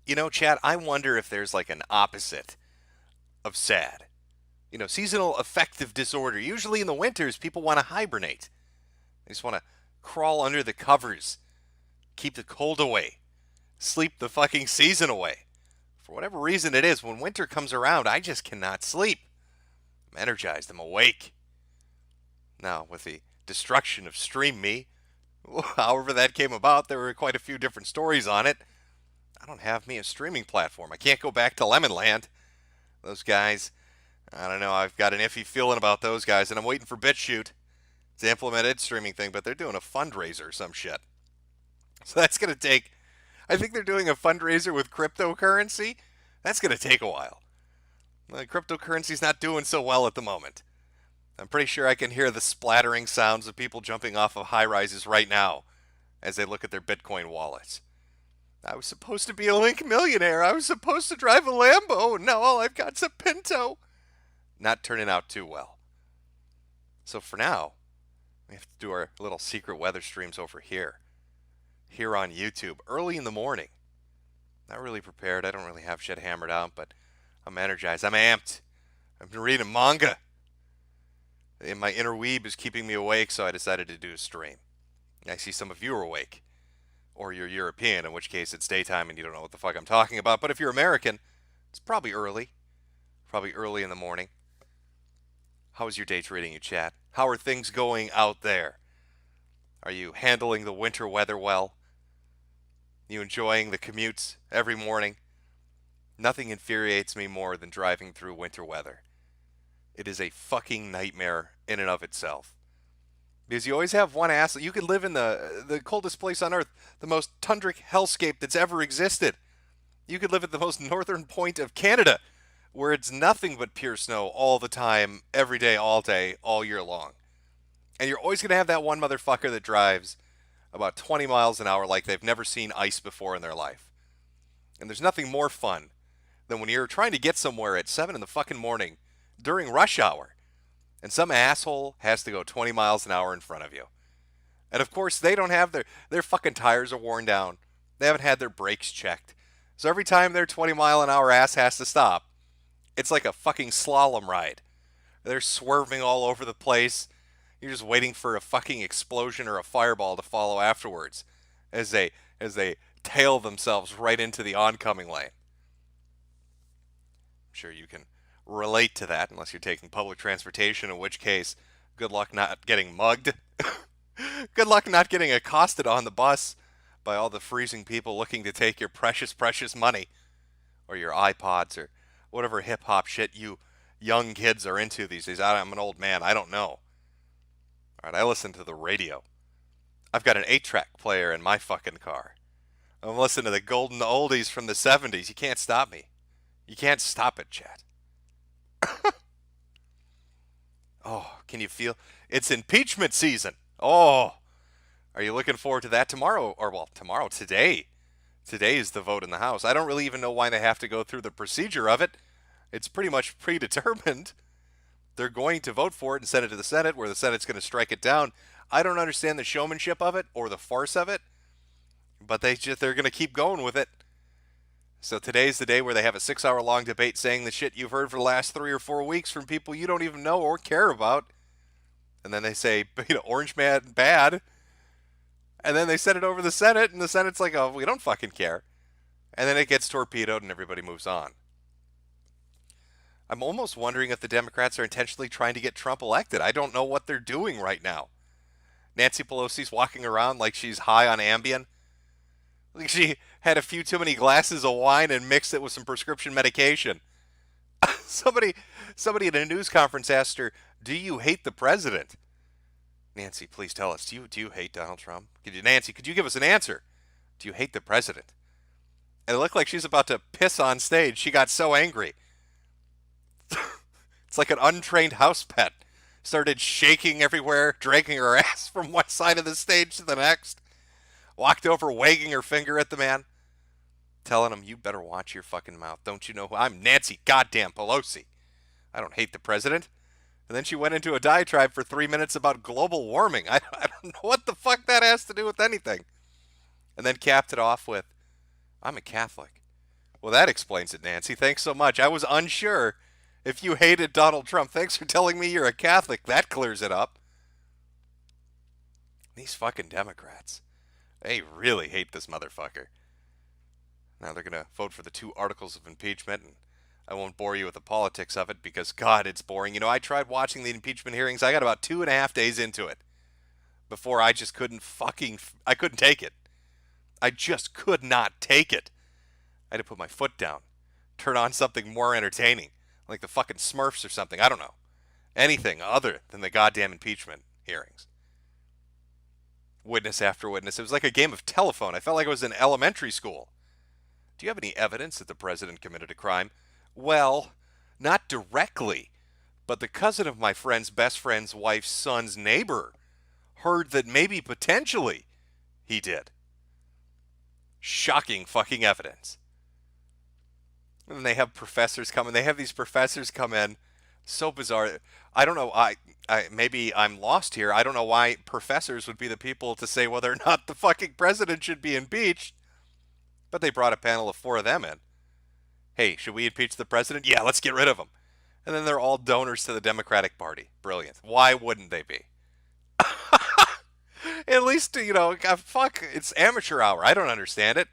Chad, I wonder if there's like an opposite of sad. Seasonal affective disorder. Usually in the winters, people want to hibernate. They just want to crawl under the covers, keep the cold away, sleep the fucking season away. For whatever reason it is, when winter comes around, I just cannot sleep. I'm energized, I'm awake. Now, with the destruction of Stream Me, however that came about, there were quite a few different stories on it. I don't have me a streaming platform. I can't go back to Lemonland. Those guys, I don't know, I've got an iffy feeling about those guys, and I'm waiting for BitChute to implement its streaming thing, but they're doing a fundraiser or some shit. So that's going to take, I think they're doing a fundraiser with cryptocurrency. That's going to take a while. Cryptocurrency's not doing so well at the moment. I'm pretty sure I can hear the splattering sounds of people jumping off of high rises right now as they look at their Bitcoin wallets. I was supposed to be a Link millionaire. I was supposed to drive a Lambo. Now all I've got's a Pinto. Not turning out too well. So for now, we have to do our little secret weather streams over here. Here on YouTube, early in the morning. Not really prepared. I don't really have shit hammered out, but I'm energized. I'm amped. I've been reading manga. And my inner weeb is keeping me awake, so I decided to do a stream. I see some of you are awake. Or you're European, in which case it's daytime and you don't know what the fuck I'm talking about. But if you're American, it's probably early. Probably early in the morning. How is your day treating you, chat? How are things going out there? Are you handling the winter weather well? You enjoying the commutes every morning? Nothing infuriates me more than driving through winter weather. It is a fucking nightmare in and of itself. Because you always have one asshole. You could live in the coldest place on earth, the most tundric hellscape that's ever existed. You could live at the most northern point of Canada, where it's nothing but pure snow all the time, every day, all year long. And you're always going to have that one motherfucker that drives about 20 miles an hour like they've never seen ice before in their life. And there's nothing more fun than when you're trying to get somewhere at 7 in the fucking morning during rush hour, and some asshole has to go 20 miles an hour in front of you. And of course, they don't have their fucking tires are worn down. They haven't had their brakes checked. So every time their 20-mile-an-hour ass has to stop, it's like a fucking slalom ride. They're swerving all over the place. You're just waiting for a fucking explosion or a fireball to follow afterwards as they tail themselves right into the oncoming lane. I'm sure you can relate to that unless you're taking public transportation, in which case, good luck not getting mugged. Good luck not getting accosted on the bus by all the freezing people looking to take your precious, precious money, or your iPods, or whatever hip-hop shit you young kids are into these days. I'm an old man. I don't know. All right, I listen to the radio. I've got an 8-track player in my fucking car. I'm listening to the golden oldies from the 70s. You can't stop me. You can't stop it, chat. Oh, can you feel? It's impeachment season. Oh, are you looking forward to that tomorrow? Today. Today is the vote in the House. I don't really even know why they have to go through the procedure of it. It's pretty much predetermined. They're going to vote for it and send it to the Senate, where the Senate's going to strike it down. I don't understand the showmanship of it or the farce of it, but they're going to keep going with it. So today's the day where they have a 6-hour-long debate saying the shit you've heard for the last 3 or 4 weeks from people you don't even know or care about. And then they say, Orange Man bad. And then they send it over to the Senate, and the Senate's like, oh, we don't fucking care. And then it gets torpedoed and everybody moves on. I'm almost wondering if the Democrats are intentionally trying to get Trump elected. I don't know what they're doing right now. Nancy Pelosi's walking around like she's high on Ambien. Like she had a few too many glasses of wine and mixed it with some prescription medication. Somebody at a news conference asked her, "Do you hate the president?" Nancy, please tell us. Do you hate Donald Trump? Nancy, could you give us an answer? Do you hate the president? And it looked like she's about to piss on stage. She got so angry. It's like an untrained house pet. Started shaking everywhere, dragging her ass from one side of the stage to the next. Walked over, wagging her finger at the man, telling him, you better watch your fucking mouth. Don't you know who I'm? Nancy goddamn Pelosi. I don't hate the president. And then she went into a diatribe for 3 minutes about global warming. I don't know what the fuck that has to do with anything. And then capped it off with, I'm a Catholic. Well, that explains it, Nancy. Thanks so much. I was unsure if you hated Donald Trump. Thanks for telling me you're a Catholic. That clears it up. These fucking Democrats. They really hate this motherfucker. Now they're going to vote for the 2 articles of impeachment, and I won't bore you with the politics of it because, God, it's boring. You know, I tried watching the impeachment hearings. I got about 2.5 days into it before I just I couldn't take it. I just could not take it. I had to put my foot down, turn on something more entertaining, like the fucking Smurfs or something. I don't know. Anything other than the goddamn impeachment hearings. Witness after witness. It was like a game of telephone. I felt like I was in elementary school. Do you have any evidence that the president committed a crime? Well, not directly, but the cousin of my friend's best friend's wife's son's neighbor heard that maybe potentially he did. Shocking fucking evidence. And they have professors come in. They have these professors come in. So bizarre. I don't know. Maybe I'm lost here. I don't know why professors would be the people to say whether or not the fucking president should be impeached. But they brought a panel of 4 of them in. Hey, should we impeach the president? Yeah, let's get rid of him. And then they're all donors to the Democratic Party. Brilliant. Why wouldn't they be? At least, fuck, it's amateur hour. I don't understand it.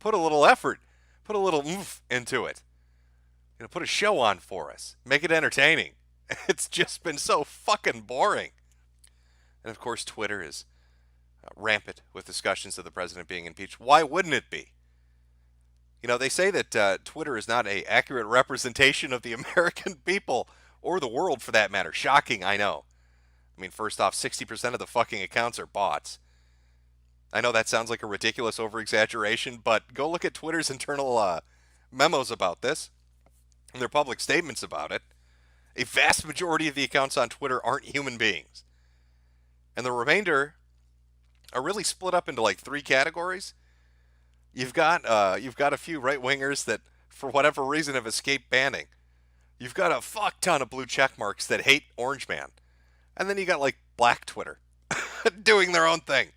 Put a little effort. Put a little oomph into it. Put a show on for us. Make it entertaining. It's just been so fucking boring. And of course, Twitter is rampant with discussions of the president being impeached. Why wouldn't it be? They say that Twitter is not an accurate representation of the American people, or the world for that matter. Shocking, I know. I mean, first off, 60% of the fucking accounts are bots. I know that sounds like a ridiculous over-exaggeration, but go look at Twitter's internal memos about this, and their public statements about it. A vast majority of the accounts on Twitter aren't human beings. And the remainder are really split up into like 3 categories. You've got a few right-wingers that, for whatever reason, have escaped banning. You've got a fuck ton of blue check marks that hate Orange Man. And then you got like Black Twitter doing their own thing.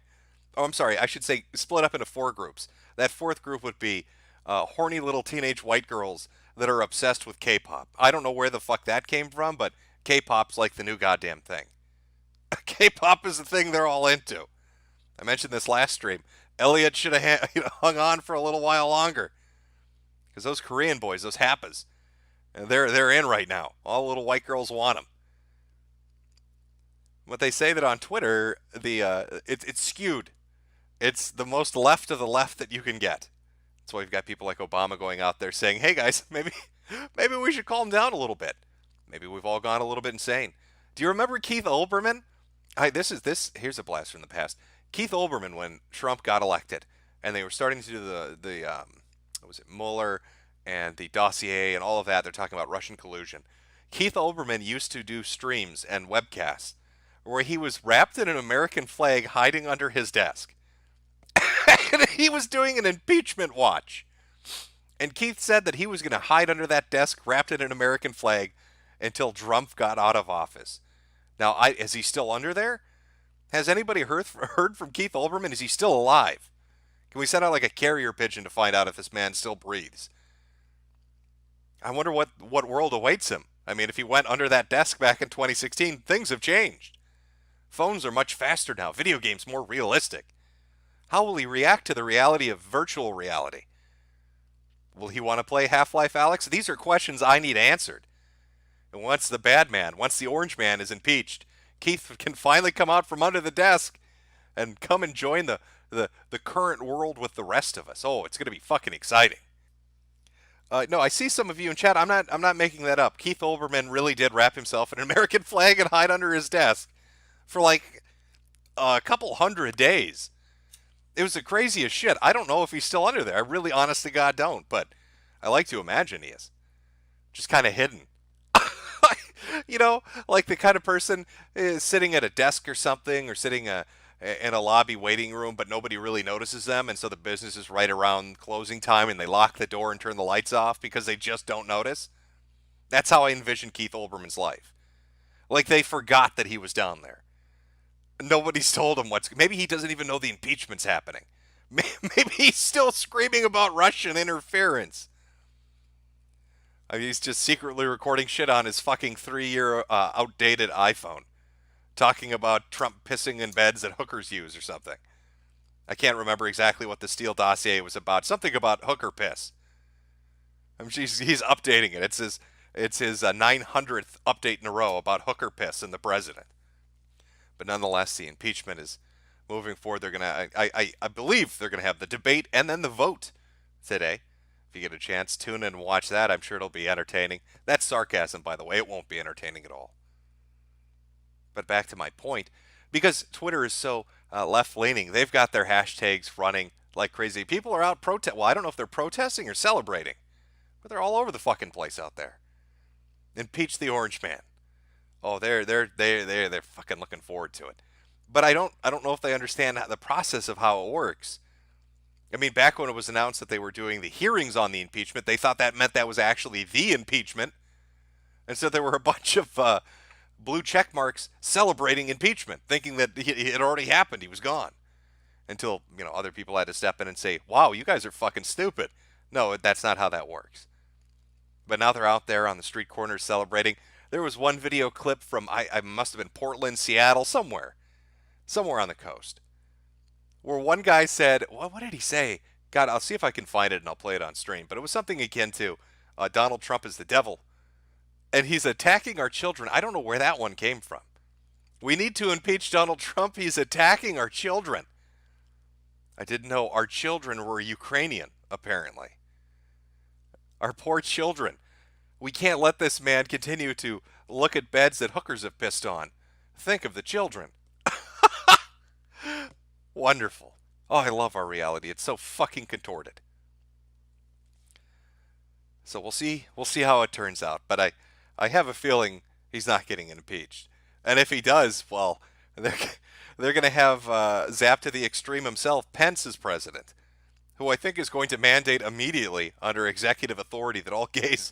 Oh, I'm sorry. I should say split up into 4 groups. That 4th group would be horny little teenage white girls that are obsessed with K-pop. I don't know where the fuck that came from, but K-pop's like the new goddamn thing. K-pop is the thing they're all into. I mentioned this last stream. Elliot should have hung on for a little while longer. Because those Korean boys, those Happas, they're in right now. All the little white girls want them. But they say that on Twitter, it's skewed. It's the most left of the left that you can get. That's why we've got people like Obama going out there saying, hey guys, maybe we should calm down a little bit. Maybe we've all gone a little bit insane. Do you remember Keith Olbermann? Here's a blast from the past. Keith Olbermann, when Trump got elected, and they were starting to do the Mueller and the dossier and all of that, they're talking about Russian collusion. Keith Olbermann used to do streams and webcasts where he was wrapped in an American flag hiding under his desk. And he was doing an impeachment watch. And Keith said that he was going to hide under that desk wrapped in an American flag until Trump got out of office. Now, is he still under there? Has anybody heard from Keith Olbermann? Is he still alive? Can we send out like a carrier pigeon to find out if this man still breathes? I wonder what world awaits him. I mean, if he went under that desk back in 2016, things have changed. Phones are much faster now. Video games more realistic. How will he react to the reality of virtual reality? Will he want to play Half-Life Alyx? These are questions I need answered. And once the Orange Man is impeached, Keith can finally come out from under the desk and come and join the current world with the rest of us. Oh, it's going to be fucking exciting. No, I see some of you in chat. I'm not making that up. Keith Olbermann really did wrap himself in an American flag and hide under his desk for like a couple hundred days. It was the craziest shit. I don't know if he's still under there. I really, honest to God, don't. But I like to imagine he is. Just kind of hidden. Like the kind of person is sitting at a desk or something, or sitting in a lobby waiting room, but nobody really notices them, and so the business is right around closing time, and they lock the door and turn the lights off because they just don't notice. That's how I envision Keith Olbermann's life. Like they forgot that he was down there. Nobody's told him maybe he doesn't even know the impeachment's happening. Maybe he's still screaming about Russian interference. I mean, he's just secretly recording shit on his fucking 3-year outdated iPhone, talking about Trump pissing in beds that hookers use or something. I can't remember exactly what the Steele dossier was about. Something about hooker piss. I mean, he's updating it. It's his 900th update in a row about hooker piss and the president. But nonetheless, the impeachment is moving forward. They're gonna, I believe they're gonna have the debate and then the vote today. If you get a chance, tune in and watch that. I'm sure it'll be entertaining. That's sarcasm, by the way. It won't be entertaining at all. But back to my point, because Twitter is so left-leaning, they've got their hashtags running like crazy. People are out protest. Well, I don't know if they're protesting or celebrating, but they're all over the fucking place out there. Impeach the Orange Man. Oh, they're fucking looking forward to it. But I don't know if they understand the process of how it works. I mean, back when it was announced that they were doing the hearings on the impeachment, they thought that meant that was actually the impeachment. And so there were a bunch of blue check marks celebrating impeachment, thinking that it had already happened. He was gone. Until, other people had to step in and say, wow, you guys are fucking stupid. No, that's not how that works. But now they're out there on the street corners celebrating. There was one video clip from, I must have been Portland, Seattle, somewhere on the coast, where one guy said, what did he say? God, I'll see if I can find it and I'll play it on stream. But it was something akin to Donald Trump is the devil. And he's attacking our children. I don't know where that one came from. We need to impeach Donald Trump. He's attacking our children. I didn't know our children were Ukrainian, apparently. Our poor children. We can't let this man continue to look at beds that hookers have pissed on. Think of the children. Wonderful. Oh, I love our reality. It's so fucking contorted. So we'll see how it turns out. But I have a feeling he's not getting impeached. And if he does, well, they're going to have zapped to the extreme himself, Pence as president, who I think is going to mandate immediately under executive authority that all gays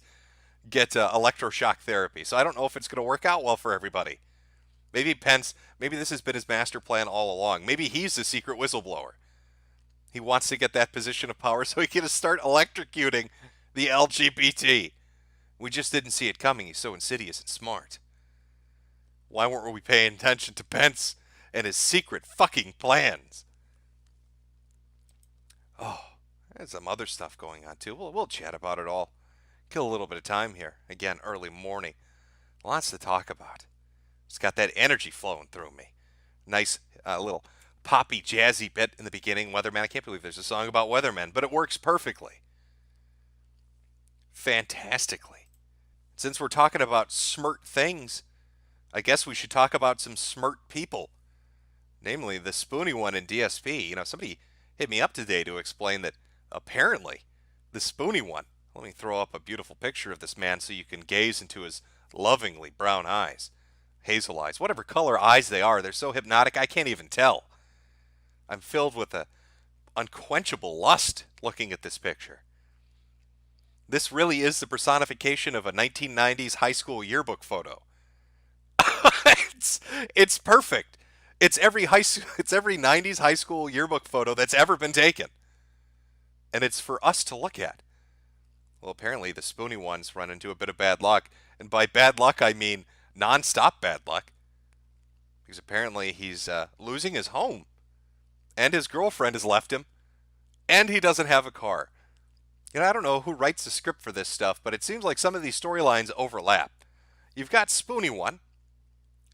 get electroshock therapy. So I don't know if it's going to work out well for everybody. Maybe this has been his master plan all along. Maybe he's the secret whistleblower. He wants to get that position of power so he can start electrocuting the LGBT. We just didn't see it coming. He's so insidious and smart. Why weren't we paying attention to Pence and his secret fucking plans? Oh, there's some other stuff going on too. We'll chat about it all. Kill a little bit of time here. Again, early morning. Lots to talk about. It's got that energy flowing through me. Nice little poppy, jazzy bit in the beginning. Weatherman. I can't believe there's a song about weathermen, but it works perfectly. Fantastically. Since we're talking about smirt things, I guess we should talk about some smirt people. Namely, the Spoony One and DSP. Somebody hit me up today to explain that apparently the Spoony One. Let me throw up a beautiful picture of this man so you can gaze into his lovingly brown eyes. Hazel eyes, whatever color eyes they are, they're so hypnotic I can't even tell. I'm filled with a unquenchable lust looking at this picture. This really is the personification of a 1990s high school yearbook photo. It's perfect. It's every 90s high school yearbook photo that's ever been taken. And it's for us to look at. Well, apparently the Spoony One's run into a bit of bad luck. And by bad luck, I mean non-stop bad luck. Because apparently he's losing his home. And his girlfriend has left him. And he doesn't have a car. I don't know who writes the script for this stuff, but it seems like some of these storylines overlap. You've got Spoony One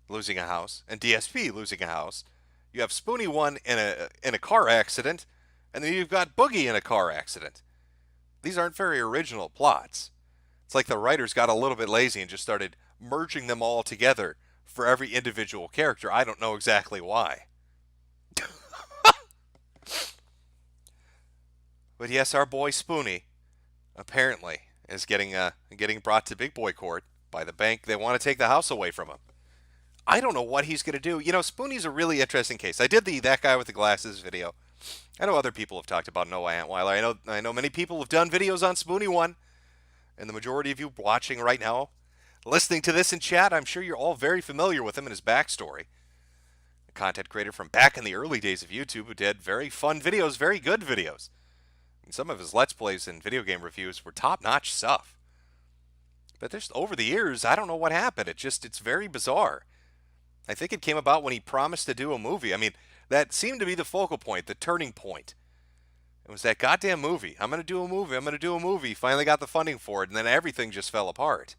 losing a house, and DSP losing a house. You have Spoony One in a car accident, and then you've got Boogie in a car accident. These aren't very original plots. It's like the writers got a little bit lazy and just started merging them all together for every individual character. I don't know exactly why. But yes, our boy Spoony apparently is getting brought to big boy court by the bank. They want to take the house away from him. I don't know what he's going to do. Spoonie's a really interesting case. I did the That Guy with the Glasses video. I know other people have talked about Noah Antweiler. I know many people have done videos on Spoony One. And the majority of you watching right now, listening to this in chat, I'm sure you're all very familiar with him and his backstory. A content creator from back in the early days of YouTube who did very fun videos, very good videos. And some of his Let's Plays and video game reviews were top-notch stuff. But there's over the years, I don't know what happened. It's very bizarre. I think it came about when he promised to do a movie. I mean, that seemed to be the focal point, the turning point. It was that goddamn movie. I'm going to do a movie. I'm going to do a movie. Finally got the funding for it, and then everything just fell apart.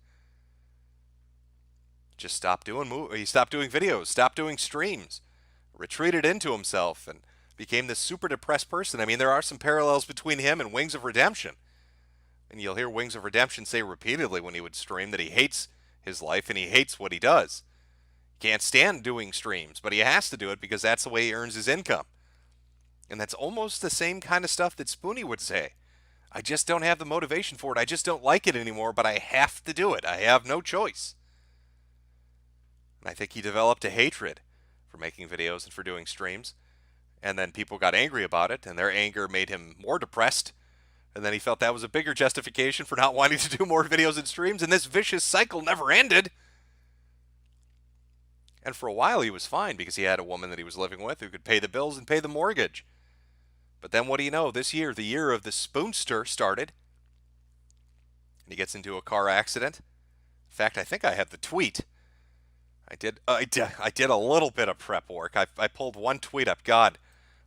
Just stopped doing he stopped doing videos, stopped doing streams, retreated into himself, and became this super depressed person. I mean, there are some parallels between him and Wings of Redemption. And you'll hear Wings of Redemption say repeatedly when he would stream that he hates his life and he hates what he does. He can't stand doing streams, but he has to do it because that's the way he earns his income. And that's almost the same kind of stuff that Spoony would say. I just don't have the motivation for it. I just don't like it anymore, but I have to do it. I have no choice. And I think he developed a hatred for making videos and for doing streams. And then people got angry about it, and their anger made him more depressed. And then he felt that was a bigger justification for not wanting to do more videos and streams, and this vicious cycle never ended. And for a while he was fine because he had a woman that he was living with who could pay the bills and pay the mortgage. But then what do you know? This year, the year of the spoonster started. And he gets into a car accident. In fact, I think I have the tweet. I did a little bit of prep work. I pulled one tweet up. God,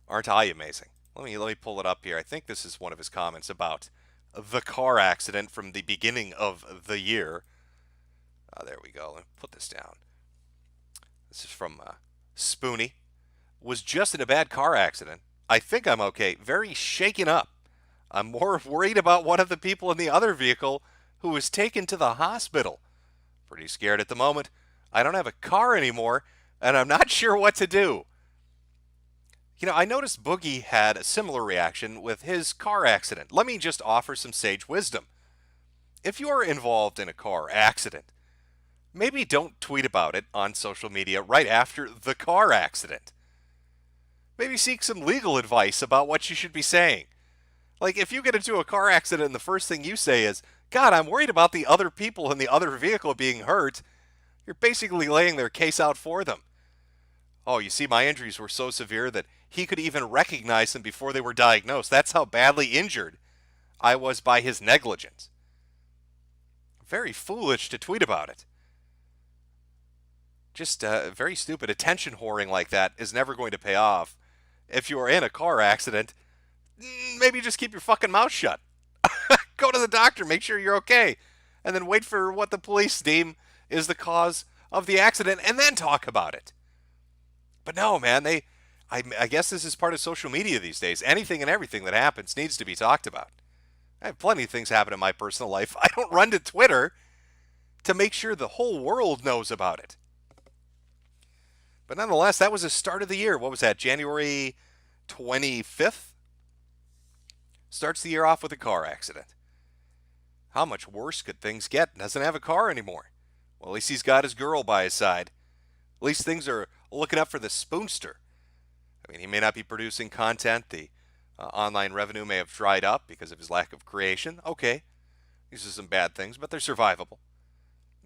aren't I amazing? Let me pull it up here. I think this is one of his comments about the car accident from the beginning of the year. There we go. Let me put this down. This is from Spoony. Was just in a bad car accident. I think I'm okay. Very shaken up. I'm more worried about one of the people in the other vehicle who was taken to the hospital. Pretty scared at the moment. I don't have a car anymore, and I'm not sure what to do. You know, I noticed Boogie had a similar reaction with his car accident. Let me just offer some sage wisdom. If you are involved in a car accident, maybe don't tweet about it on social media right after the car accident. Maybe seek some legal advice about what you should be saying. Like, if you get into a car accident and the first thing you say is, God, I'm worried about the other people in the other vehicle being hurt, you're basically laying their case out for them. Oh, you see, my injuries were so severe that he could even recognize them before they were diagnosed. That's how badly injured I was by his negligence. Very foolish to tweet about it. Just very stupid. Attention whoring like that is never going to pay off. If you are in a car accident, maybe just keep your fucking mouth shut. Go to the doctor, make sure you're okay, and then wait for what the police deem is the cause of the accident, and then talk about it. But no, man, I guess this is part of social media these days. Anything and everything that happens needs to be talked about. I have plenty of things happen in my personal life. I don't run to Twitter to make sure the whole world knows about it. But nonetheless, that was the start of the year. What was that, January 25th? Starts the year off with a car accident. How much worse could things get? Doesn't have a car anymore. Well, at least he's got his girl by his side. At least things are looking up for the spoonster. I mean, he may not be producing content. The online revenue may have dried up because of his lack of creation. Okay, these are some bad things, but they're survivable.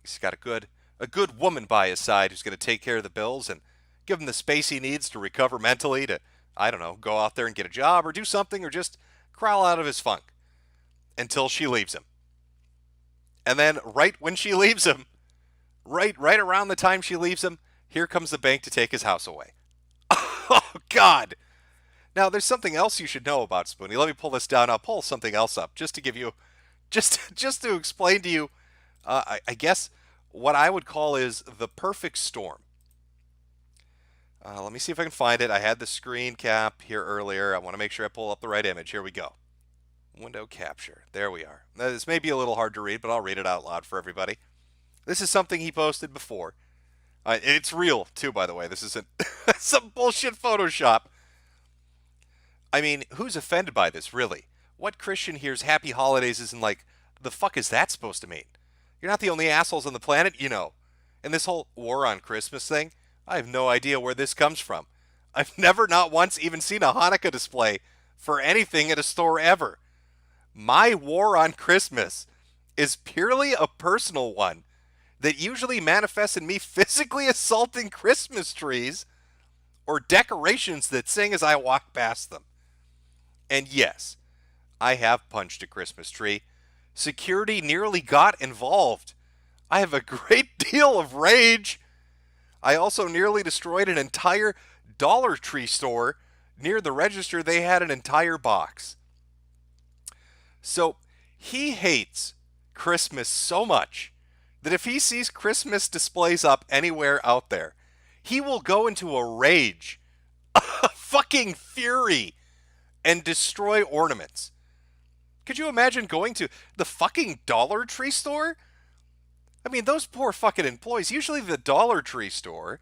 He's got a good woman by his side who's going to take care of the bills and give him the space he needs to recover mentally to, I don't know, go out there and get a job or do something or just crawl out of his funk until she leaves him. And then right when she leaves him, right around the time she leaves him, here comes the bank to take his house away. Oh, God. Now, there's something else you should know about Spoony. Let me pull this down. I'll pull something else up just to give you, just to explain to you, I guess, what I would call is the perfect storm. Let me see if I can find it. I had the screen cap here earlier. I want to make sure I pull up the right image. Here we go. Window capture. There we are. Now, this may be a little hard to read, but I'll read it out loud for everybody. This is something he posted before. It's real, too, by the way. This isn't some bullshit Photoshop. I mean, who's offended by this, really? What Christian hears Happy Holidays isn't like, the fuck is that supposed to mean? You're not the only assholes on the planet, you know. And this whole war on Christmas thing, I have no idea where this comes from. I've never, not once, even seen a Hanukkah display for anything at a store ever. My war on Christmas is purely a personal one that usually manifests in me physically assaulting Christmas trees or decorations that sing as I walk past them. And yes, I have punched a Christmas tree. Security nearly got involved. I have a great deal of rage. I also nearly destroyed an entire Dollar Tree store. Near the register, they had an entire box. So he hates Christmas so much that if he sees Christmas displays up anywhere out there, he will go into a rage, a fucking fury, and destroy ornaments. Could you imagine going to the fucking Dollar Tree store? I mean, those poor fucking employees. Usually the Dollar Tree store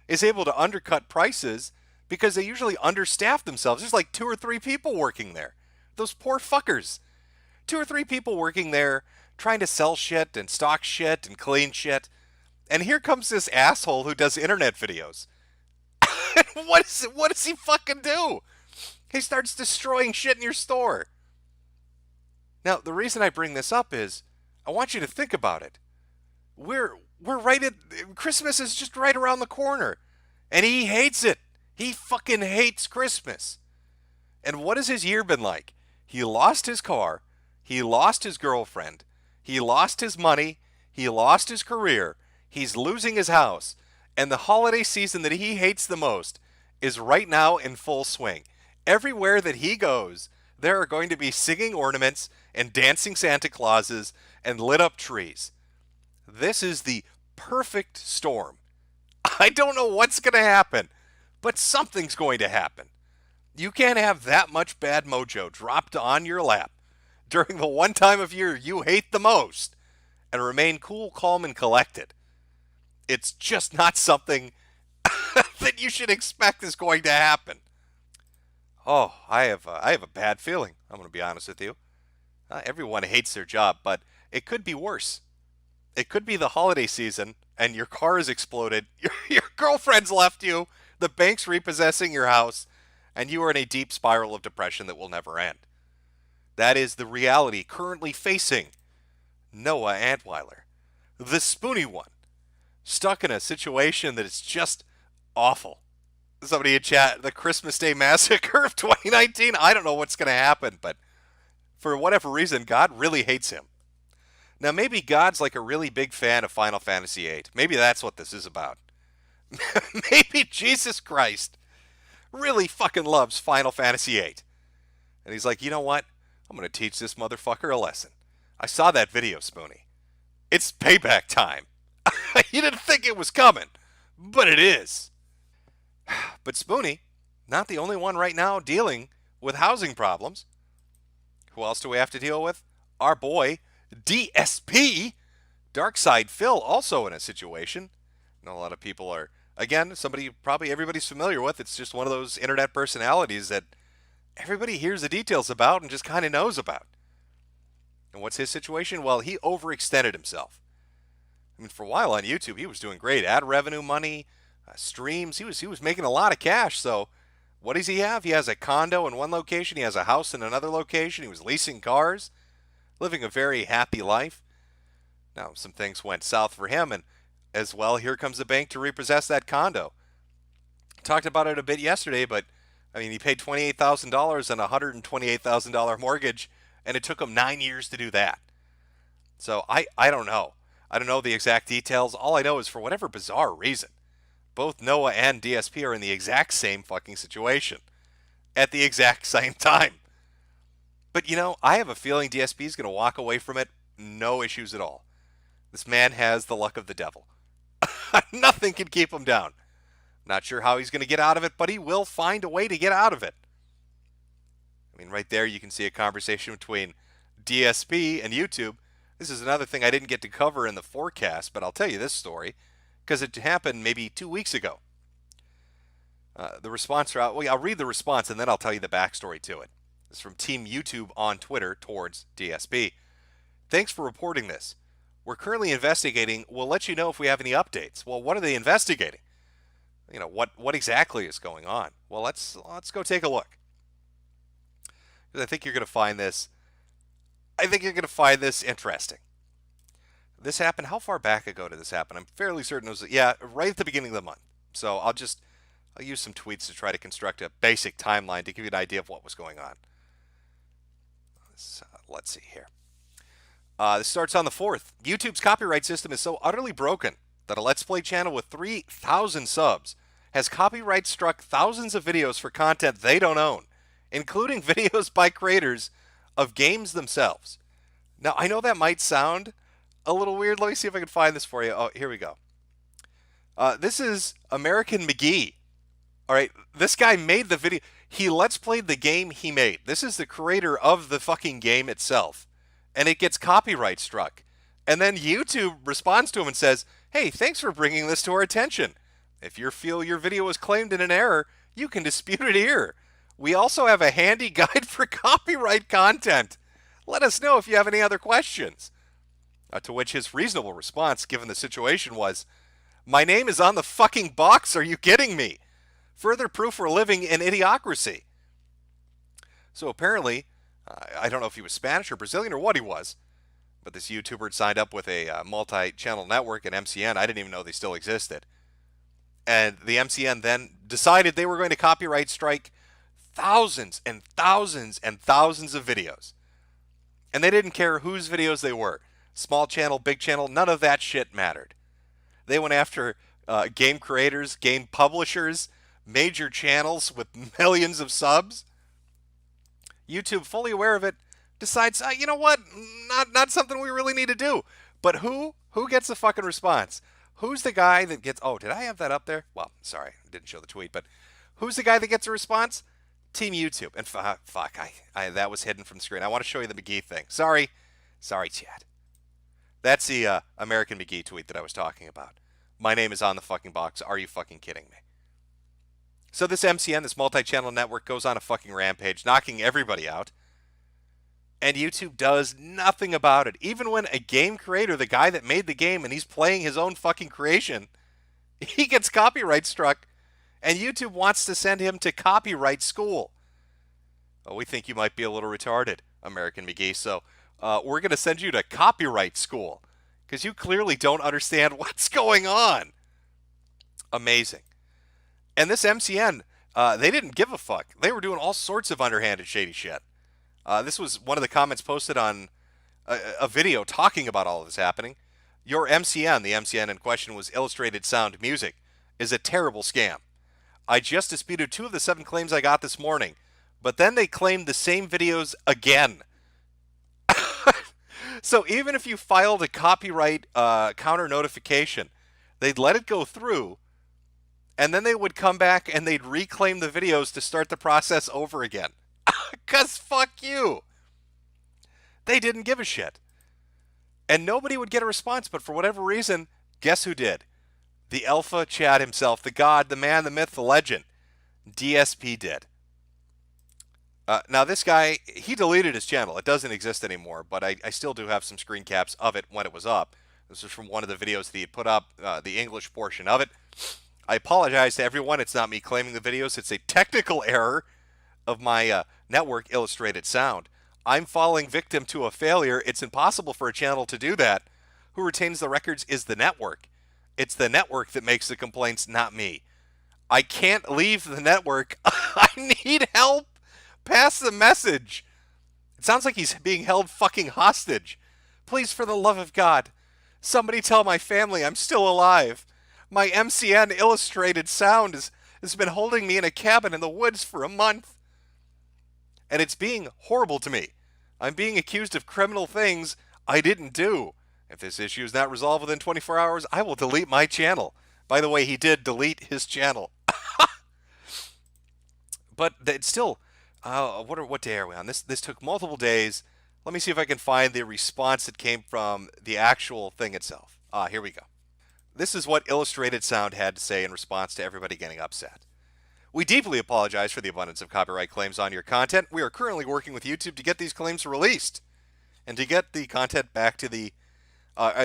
is able to undercut prices because they usually understaff themselves. There's like 2 or 3 people working there. Those poor fuckers. 2 or 3 people working there trying to sell shit and stock shit and clean shit. And here comes this asshole who does internet videos. What does he fucking do? He starts destroying shit in your store. Now, the reason I bring this up is I want you to think about it. We're right at Christmas is just right around the corner. And he hates it. He fucking hates Christmas. And what has his year been like? He lost his car. He lost his girlfriend. He lost his money. He lost his career. He's losing his house. And the holiday season that he hates the most is right now in full swing. Everywhere that he goes, there are going to be singing ornaments and dancing Santa Clauses and lit up trees. This is the perfect storm. I don't know what's going to happen, but something's going to happen. You can't have that much bad mojo dropped on your lap during the one time of year you hate the most and remain cool, calm, and collected. It's just not something that you should expect is going to happen. Oh, I have a bad feeling. I'm going to be honest with you. Everyone hates their job, but it could be worse. It could be the holiday season and your car has exploded. Your girlfriend's left you. The bank's repossessing your house. And you are in a deep spiral of depression that will never end. That is the reality currently facing Noah Antweiler, the Spoony One, stuck in a situation that is just awful. Somebody in chat, the Christmas Day Massacre of 2019. I don't know what's going to happen, but for whatever reason, God really hates him. Now, maybe God's like a really big fan of Final Fantasy VIII. Maybe that's what this is about. Maybe Jesus Christ really fucking loves Final Fantasy VIII. And he's like, you know what? I'm going to teach this motherfucker a lesson. I saw that video, Spoony. It's payback time. You didn't think it was coming, but it is. But Spoony, not the only one right now dealing with housing problems. Who else do we have to deal with? Our boy, DSP, Darkside Phil, also in a situation. I know a lot of people are, again, somebody probably everybody's familiar with. It's just one of those internet personalities that everybody hears the details about and just kind of knows about. And what's his situation? Well, he overextended himself. I mean, for a while on YouTube, he was doing great. Ad revenue money, streams. He was making a lot of cash. So what does he have? He has a condo in one location. He has a house in another location. He was leasing cars, living a very happy life. Now, some things went south for him, and as well, here comes the bank to repossess that condo. Talked about it a bit yesterday, but I mean, he paid $28,000 and a $128,000 mortgage, and it took him 9 years to do that. So I don't know. I don't know the exact details. All I know is for whatever bizarre reason, both Noah and DSP are in the exact same fucking situation at the exact same time. But you know, I have a feeling DSP is going to walk away from it, no issues at all. This man has the luck of the devil. Nothing can keep him down. Not sure how he's going to get out of it, but he will find a way to get out of it. I mean, right there you can see a conversation between DSP and YouTube. This is another thing I didn't get to cover in the forecast, but I'll tell you this story because it happened maybe 2 weeks ago. The response, well, I'll read the response and then I'll tell you the backstory to it. It's from Team YouTube on Twitter towards DSP. Thanks for reporting this. We're currently investigating. We'll let you know if we have any updates. Well, what are they investigating? You know, what exactly is going on? Well, let's go take a look. Because I think you're going to find this. I think you're going to find this interesting. This happened. How far back ago did this happen? I'm fairly certain it was, right at the beginning of the month. So I'll use some tweets to try to construct a basic timeline to give you an idea of what was going on. Let's see here. This starts on the 4th. YouTube's copyright system is so utterly broken that a Let's Play channel with 3,000 subs has copyright struck thousands of videos for content they don't own, including videos by creators of games themselves. Now, I know that might sound a little weird. Let me see if I can find this for you. Oh, here we go. This is American McGee. All right, this guy made the video. He Let's Played the game he made. This is the creator of the fucking game itself. And it gets copyright struck. And then YouTube responds to him and says, hey, thanks for bringing this to our attention. If you feel your video was claimed in an error, you can dispute it here. We also have a handy guide for copyright content. Let us know if you have any other questions. To which his reasonable response, given the situation, was, my name is on the fucking box, are you kidding me? Further proof we're living in idiocracy. So apparently, I don't know if he was Spanish or Brazilian or what he was, but this YouTuber had signed up with a multi-channel network, an MCN. I didn't even know they still existed. And the MCN then decided they were going to copyright strike thousands and thousands and thousands of videos. And they didn't care whose videos they were. Small channel, big channel, none of that shit mattered. They went after game creators, game publishers, major channels with millions of subs. YouTube, fully aware of it, decides, you know what, not something we really need to do. But who gets the fucking response? Who's the guy that gets, oh, did I have that up there? Well, sorry, I didn't show the tweet, but who's the guy that gets a response? Team YouTube. And fuck, that was hidden from the screen. I want to show you the McGee thing. Sorry, Chad. That's the American McGee tweet that I was talking about. My name is on the fucking box. Are you fucking kidding me? So this MCN, this multi-channel network, goes on a fucking rampage, knocking everybody out. And YouTube does nothing about it. Even when a game creator, the guy that made the game, and he's playing his own fucking creation, he gets copyright struck, and YouTube wants to send him to copyright school. Oh, we think you might be a little retarded, American McGee, so we're going to send you to copyright school, because you clearly don't understand what's going on. Amazing. And this MCN, they didn't give a fuck. They were doing all sorts of underhanded, shady shit. This was one of the comments posted on a video talking about all of this happening. Your MCN, the MCN in question was Illustrated Sound Music, is a terrible scam. I just disputed 2 of the 7 claims I got this morning, but then they claimed the same videos again. So even if you filed a copyright counter notification, they'd let it go through, and then they would come back and they'd reclaim the videos to start the process over again. Because fuck you. They didn't give a shit. And nobody would get a response, but for whatever reason, guess who did? The alpha Chad himself, the god, the man, the myth, the legend. DSP did. Now this guy, he deleted his channel. It doesn't exist anymore, but I still do have some screen caps of it when it was up. This is from one of the videos that he put up, the English portion of it. I apologize to everyone. It's not me claiming the videos. It's a technical error of my network, Illustrated Sound. I'm falling victim to a failure. It's impossible for a channel to do that. Who retains the records is the network. It's the network that makes the complaints, not me. I can't leave the network. I need help. Pass the message. It sounds like he's being held fucking hostage. Please, for the love of God, somebody tell my family I'm still alive. My MCN Illustrated Sound has been holding me in a cabin in the woods for a month. And it's being horrible to me. I'm being accused of criminal things I didn't do. If this issue is not resolved within 24 hours, I will delete my channel. By the way, he did delete his channel. But it's still, what day are we on? This took multiple days. Let me see if I can find the response that came from the actual thing itself. Here we go. This is what Illustrated Sound had to say in response to everybody getting upset. We deeply apologize for the abundance of copyright claims on your content. We are currently working with YouTube to get these claims released and to get the content back to the...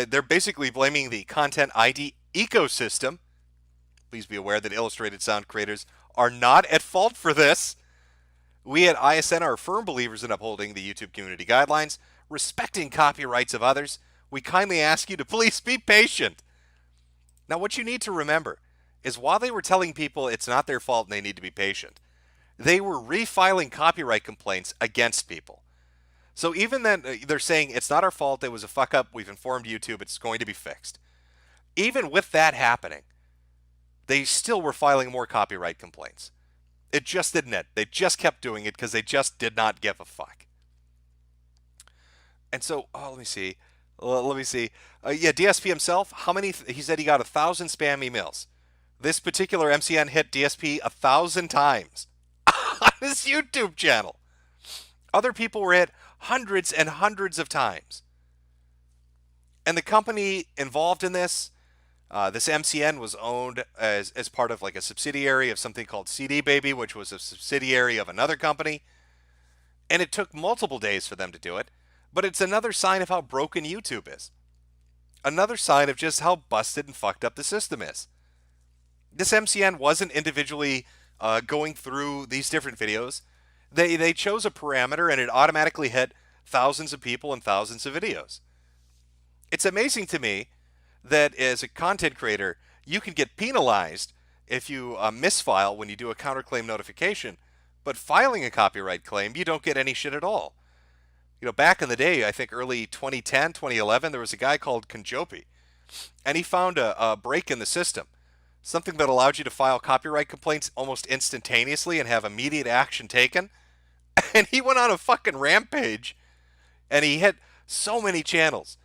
they're basically blaming the Content ID ecosystem. Please be aware that Illustrated Sound creators are not at fault for this. We at ISN are firm believers in upholding the YouTube community guidelines, respecting copyrights of others. We kindly ask you to please be patient. Now, what you need to remember is while they were telling people it's not their fault and they need to be patient, they were refiling copyright complaints against people. So even then, they're saying it's not our fault. It was a fuck up. We've informed YouTube. It's going to be fixed. Even with that happening, they still were filing more copyright complaints. It just didn't end. They just kept doing it because they just did not give a fuck. And so, let me see. Let me see. Yeah, DSP himself, how many? He said he got 1,000 spam emails. This particular MCN hit DSP 1,000 times on his YouTube channel. Other people were hit hundreds and hundreds of times. And the company involved in this, this MCN was owned as part of like a subsidiary of something called CD Baby, which was a subsidiary of another company. And it took multiple days for them to do it. But it's another sign of how broken YouTube is. Another sign of just how busted and fucked up the system is. This MCN wasn't individually going through these different videos. They chose a parameter and it automatically hit thousands of people and thousands of videos. It's amazing to me that as a content creator, you can get penalized if you misfile when you do a counterclaim notification, but filing a copyright claim, you don't get any shit at all. You know, back in the day, I think early 2010, 2011, there was a guy called Konjopi, and he found a break in the system, something that allowed you to file copyright complaints almost instantaneously and have immediate action taken. And he went on a fucking rampage, and he hit so many channels.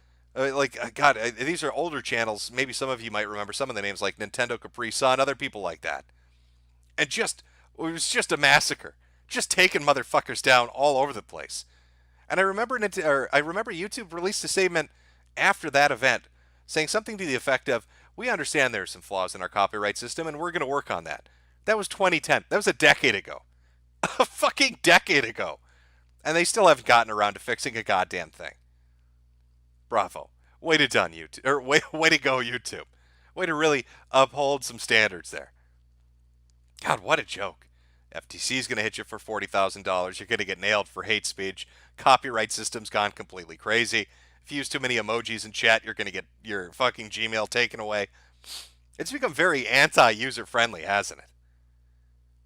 God, these are older channels. Maybe some of you might remember some of the names, like Nintendo Capri Sun, other people like that. And it was just a massacre, just taking motherfuckers down all over the place. And I remember YouTube released a statement after that event saying something to the effect of, "We understand there are some flaws in our copyright system, and we're going to work on that." That was 2010. That was a decade ago. A fucking decade ago. And they still haven't gotten around to fixing a goddamn thing. Bravo. Way to done, YouTube. Or way to go, YouTube. Way to really uphold some standards there. God, what a joke. FTC is going to hit you for $40,000. You're going to get nailed for hate speech. Copyright system's gone completely crazy. If you use too many emojis in chat, you're going to get your fucking Gmail taken away. It's become very anti-user friendly, hasn't it?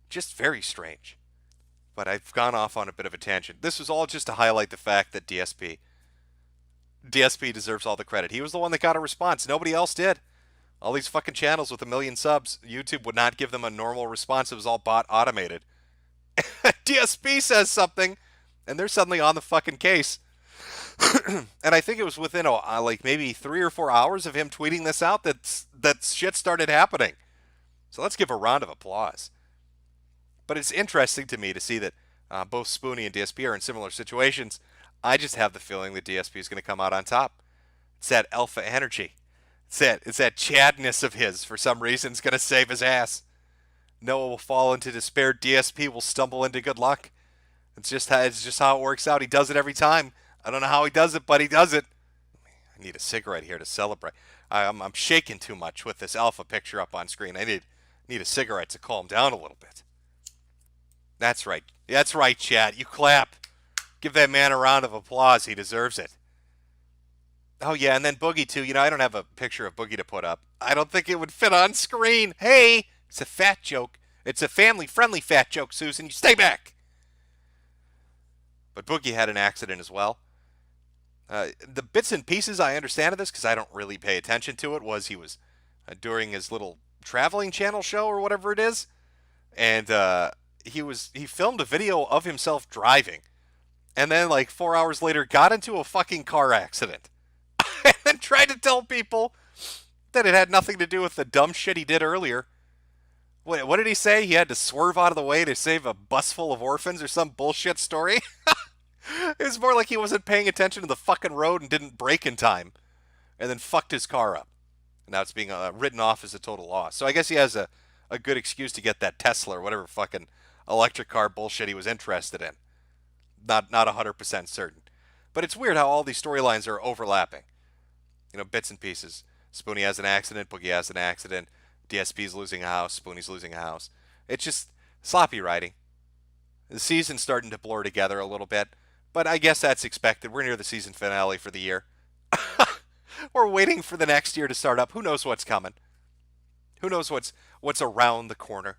Just very strange. But I've gone off on a bit of a tangent. This was all just to highlight the fact that DSP deserves all the credit. He was the one that got a response. Nobody else did. All these fucking channels with 1 million subs, YouTube would not give them a normal response. It was all bot automated. DSP says something, and they're suddenly on the fucking case. And I think it was within like maybe 3 or 4 hours of him tweeting this out that shit started happening. So let's give a round of applause. But it's interesting to me to see that both Spoony and DSP are in similar situations. I just have the feeling that DSP is going to come out on top. It's that alpha energy. It's that Chadness of his, for some reason, is going to save his ass. Noah will fall into despair. DSP will stumble into good luck. It's just how it works out. He does it every time. I don't know how he does it, but he does it. I need a cigarette here to celebrate. I'm shaking too much with this alpha picture up on screen. I need a cigarette to calm down a little bit. That's right. That's right, Chad. You clap. Give that man a round of applause. He deserves it. Oh, yeah, and then Boogie, too. You know, I don't have a picture of Boogie to put up. I don't think it would fit on screen. Hey, it's a fat joke. It's a family-friendly fat joke, Susan. You stay back. But Boogie had an accident as well. The bits and pieces I understand of this, because I don't really pay attention to it, was he was during his little traveling channel show or whatever it is, and he filmed a video of himself driving, and then like 4 hours later got into a fucking car accident, and then tried to tell people that it had nothing to do with the dumb shit he did earlier. What did he say? He had to swerve out of the way to save a bus full of orphans or some bullshit story? It was more like he wasn't paying attention to the fucking road and didn't brake in time, and then fucked his car up. And now it's being written off as a total loss. So I guess he has a good excuse to get that Tesla or whatever fucking electric car bullshit he was interested in. Not 100% certain. But it's weird how all these storylines are overlapping. You know, bits and pieces. Spoony has an accident, Boogie has an accident, DSP's losing a house, Spoony's losing a house. It's just sloppy writing. The season's starting to blur together a little bit, but I guess that's expected. We're near the season finale for the year. We're waiting for the next year to start up. Who knows what's coming? Who knows what's around the corner?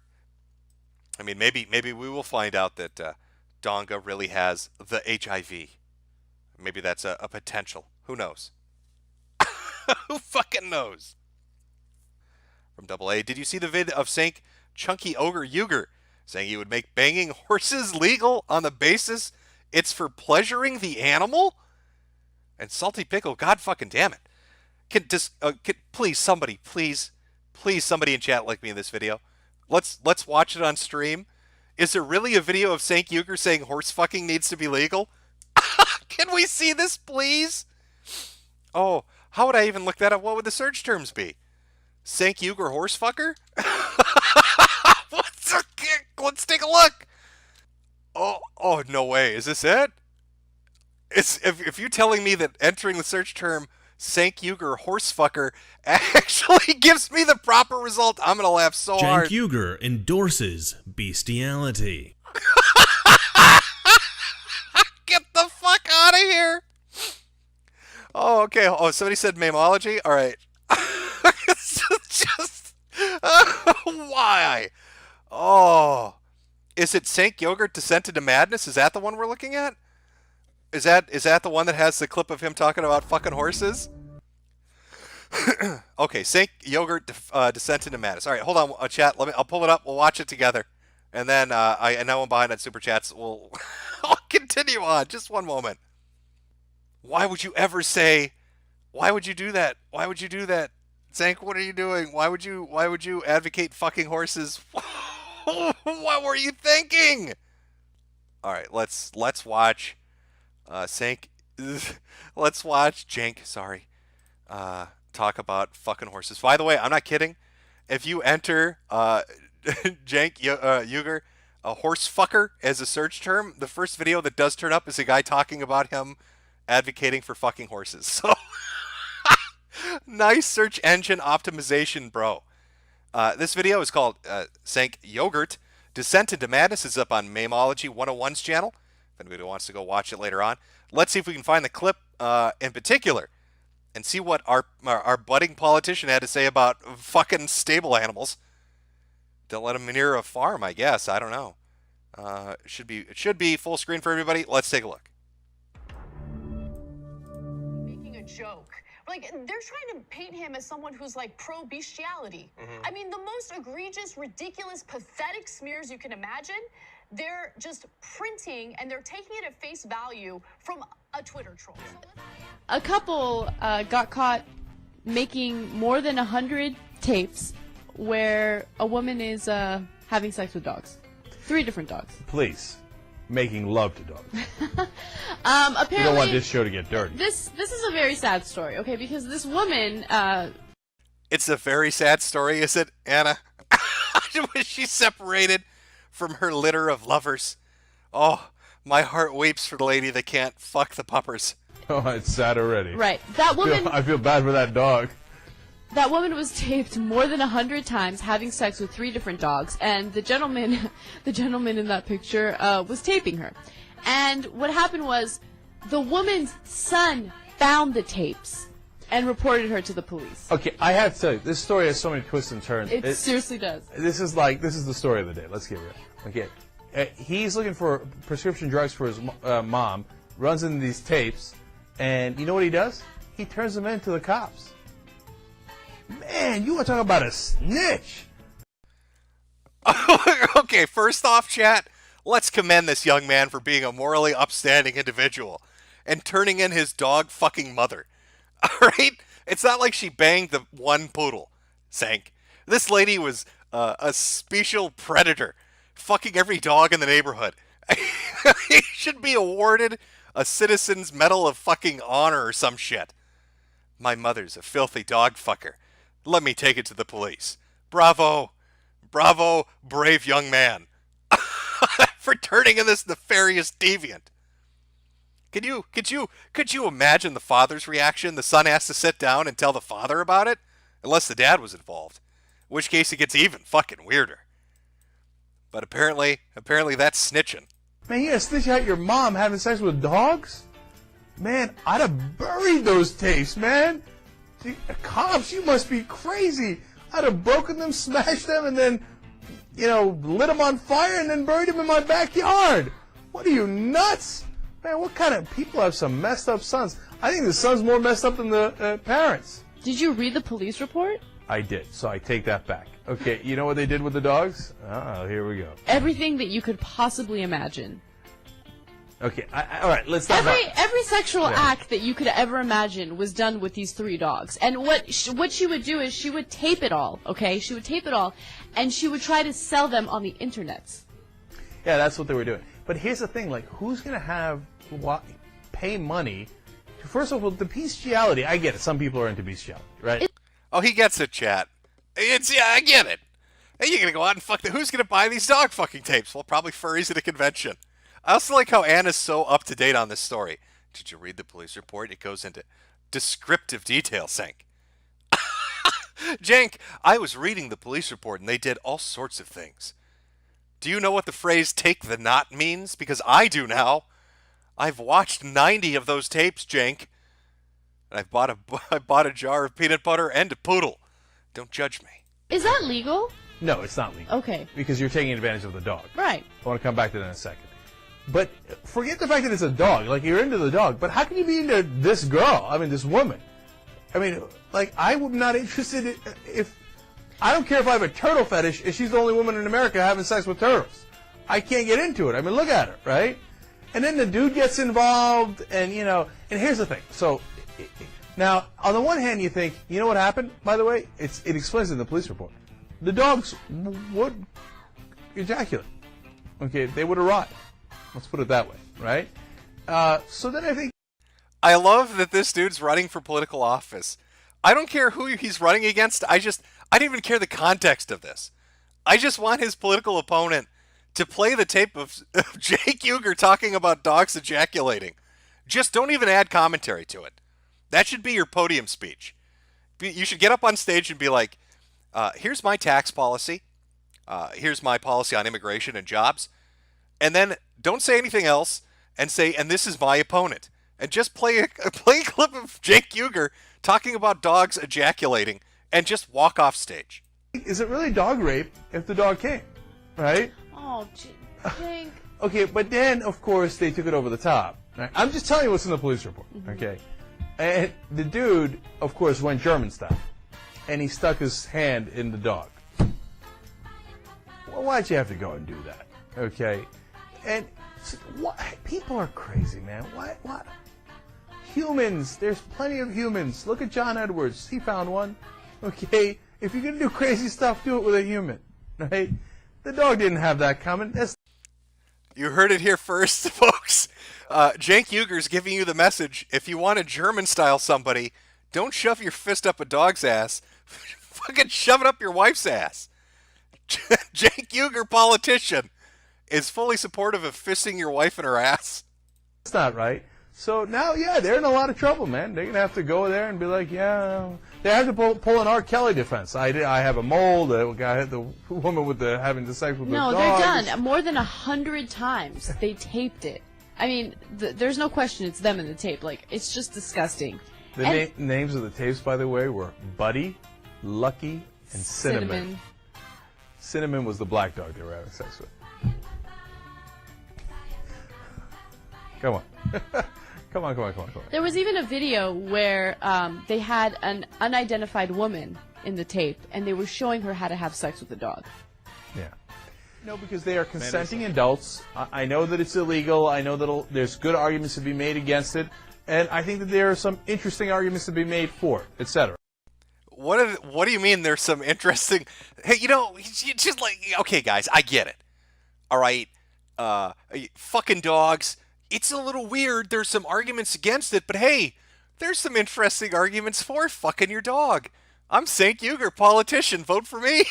I mean, maybe we will find out that Donga really has the HIV. Maybe that's a potential. Who knows? Who fucking knows? From Double A, did you see the vid of Cenk Uygur saying he would make banging horses legal on the basis it's for pleasuring the animal? And Salty Pickle, god fucking damn it. Please somebody in chat like me in this video. Let's watch it on stream. Is there really a video of Cenk Uygur saying horse fucking needs to be legal? Can we see this, please? Oh, how would I even look that up? What would the search terms be? Cenk Uygur horse fucker? Let's take a look. Oh, no way. Is this it? If you're telling me that entering the search term Cenk Uygur horse fucker actually gives me the proper result, I'm gonna laugh so hard. Cenk Uygur endorses bestiality. Get the fuck out of here. Oh, okay. Oh, somebody said mamology? All right. Why? Oh. Is it Cenk Uygur Descent into Madness? Is that the one we're looking at? Is that the one that has the clip of him talking about fucking horses? Okay, Cenk Uygur Descent into Madness. All right, hold on, chat. I'll pull it up. We'll watch it together. And then I know I'm behind on Superchats. I'll continue on. Just one moment. Why would you ever say? Why would you do that? Why would you do that? Cenk, what are you doing? Why would you advocate fucking horses? What were you thinking? All right, let's watch Cenk. Let's watch Cenk. Sorry. Talk about fucking horses. By the way, I'm not kidding. If you enter Cenk Uygur, a horse fucker as a search term, the first video that does turn up is a guy talking about him advocating for fucking horses. So nice search engine optimization, bro. This video is called Cenk Uygur Descent into Madness. It's up on Mamology 101's channel. If anybody wants to go watch it later on. Let's see if we can find the clip in particular and see what our budding politician had to say about fucking stable animals. Don't let him manure a farm, I guess. I don't know. It should be full screen for everybody. Let's take a look. Making a joke. Like, they're trying to paint him as someone who's like pro-bestiality. I mean, the most egregious, ridiculous, pathetic smears you can imagine, they're just printing and they're taking it at face value from a Twitter troll. A couple got caught making more than 100 tapes where a woman is having sex with dogs. 3 different dogs. Police making love to dogs. Apparently, you don't want this show to get dirty. This is a very sad story, okay? Because this woman. It's a very sad story, is it, Anna? Was she separated from her litter of lovers? Oh, my heart weeps for the lady that can't fuck the puppers. Oh, it's sad already. Right, that woman. I feel bad for that dog. That woman was taped more than 100 times having sex with 3 different dogs, and the gentleman in that picture was taping her. And what happened was, the woman's son found the tapes and reported her to the police. Okay, I have to tell you, this story has so many twists and turns. It seriously does. This is the story of the day. Let's get real. Okay, he's looking for prescription drugs for his mom, runs into these tapes, and you know what he does? He turns them in to the cops. Man, you want to talk about a snitch? Okay, first off, chat, let's commend this young man for being a morally upstanding individual and turning in his dog fucking mother. All right? It's not like she banged the one poodle, Cenk. This lady was a special predator, fucking every dog in the neighborhood. He should be awarded a Citizen's Medal of fucking Honor or some shit. My mother's a filthy dog fucker. Let me take it to the police. Bravo. Bravo, brave young man. For turning in this nefarious deviant. Could you imagine the father's reaction? The son has to sit down and tell the father about it? Unless the dad was involved. In which case it gets even fucking weirder. But apparently that's snitching. Man, you gotta snitch out your mom having sex with dogs? Man, I'd have buried those tapes, man. Gee, cops, you must be crazy. I'd have broken them, smashed them, and then, lit them on fire and then buried them in my backyard. What are you, nuts? Man, what kind of people have some messed up sons? I think the son's more messed up than the parents. Did you read the police report? I did, so I take that back. Okay, you know what they did with the dogs? Oh, here we go. Everything that you could possibly imagine. Okay, all right, let's talk about... Every sexual act that you could ever imagine was done with these 3 dogs. And what she would do is she would tape it all, okay? She would tape it all, and she would try to sell them on the internet. Yeah, that's what they were doing. But here's the thing, like, who's going to pay money to, first of all, the bestiality? I get it. Some people are into bestiality, right? Oh, he gets it, chat. I get it. Hey, you're gonna go out and fuck who's gonna buy these dog fucking tapes? Well, probably furries at a convention. I also like how Anna's so up to date on this story. Did you read the police report? It goes into descriptive detail, Cenk. Cenk, I was reading the police report and they did all sorts of things. Do you know what the phrase "take the knot" means? Because I do now. I've watched 90 of those tapes, Cenk. And I bought a jar of peanut butter and a poodle. Don't judge me. Is that legal? No, it's not legal. Okay. Because you're taking advantage of the dog. Right. I want to come back to that in a second. But forget the fact that it's a dog. Like, you're into the dog. But how can you be into this girl? I mean, this woman. I mean, like, I'm not interested if... I don't care if I have a turtle fetish if she's the only woman in America having sex with turtles. I can't get into it. I mean, look at her, right? And then the dude gets involved, and, you know... And here's the thing. So... Now, on the one hand, you think, you know what happened, by the way? It explains in the police report. The dogs would ejaculate. Okay, they would arrive. Let's put it that way, right? So then I think... I love that this dude's running for political office. I don't care who he's running against. I don't even care the context of this. I just want his political opponent to play the tape of Cenk Uygur talking about dogs ejaculating. Just don't even add commentary to it. That should be your podium speech. You should get up on stage and be like, here's my tax policy. Here's my policy on immigration and jobs. And then don't say anything else and say, and this is my opponent. And just play a clip of Cenk Uygur talking about dogs ejaculating and just walk off stage. Is it really dog rape if the dog came, right? Oh, Cenk. Okay, but then, of course, they took it over the top. Right? I'm just telling you what's in the police report, okay? And the dude, of course, went German style, and he stuck his hand in the dog. Well, why'd you have to go and do that? Okay, and people are crazy, man. What? Humans, there's plenty of humans. Look at John Edwards. He found one. Okay, if you're gonna do crazy stuff, do it with a human, right? The dog didn't have that coming. You heard it here first, folks. Cenk Uygur's giving you the message. If you want to German-style somebody, don't shove your fist up a dog's ass. Fucking shove it up your wife's ass. Cenk Uygur, politician, is fully supportive of fisting your wife in her ass. That's not right. So now, yeah, they're in a lot of trouble, man. They're going to have to go there and be like, yeah. They have to pull an R. Kelly defense. I have a mole. The guy, the woman with having the sex with the dog. No, they're done. More than 100 times. They taped it. I mean, there's no question it's them in the tape. Like, it's just disgusting. The names of the tapes, by the way, were Buddy, Lucky, and Cinnamon. Cinnamon was the black dog they were having sex with. Come on. Come on. There was even a video where they had an unidentified woman in the tape, and they were showing her how to have sex with the dog. Yeah. No, because they are consenting adults. I know that it's illegal. I know that there's good arguments to be made against it. And I think that there are some interesting arguments to be made for it, etc. What do you mean there's some interesting... Hey, you know, just like... Okay, guys, I get it. All right? Fucking dogs... It's a little weird. There's some arguments against it, but hey, there's some interesting arguments for fucking your dog. I'm Cenk Uygur, politician. Vote for me.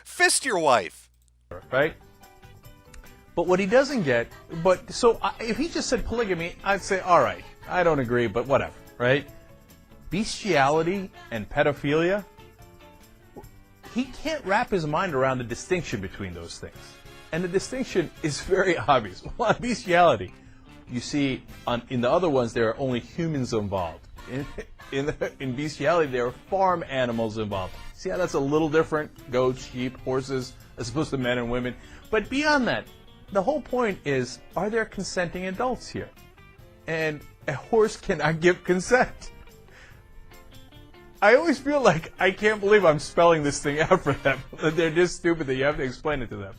Fist your wife. Right? But what he doesn't get, so if he just said polygamy, I'd say, all right, I don't agree, but whatever, right? Bestiality and pedophilia, he can't wrap his mind around the distinction between those things. And the distinction is very obvious. Well, bestiality. You see, in the other ones, there are only humans involved. In bestiality, there are farm animals involved. See how that's a little different? Goats, sheep, horses, as opposed to men and women. But beyond that, the whole point is, are there consenting adults here? and a horse cannot give consent. I always feel like I can't believe I'm spelling this thing out for them. They're just stupid that you have to explain it to them.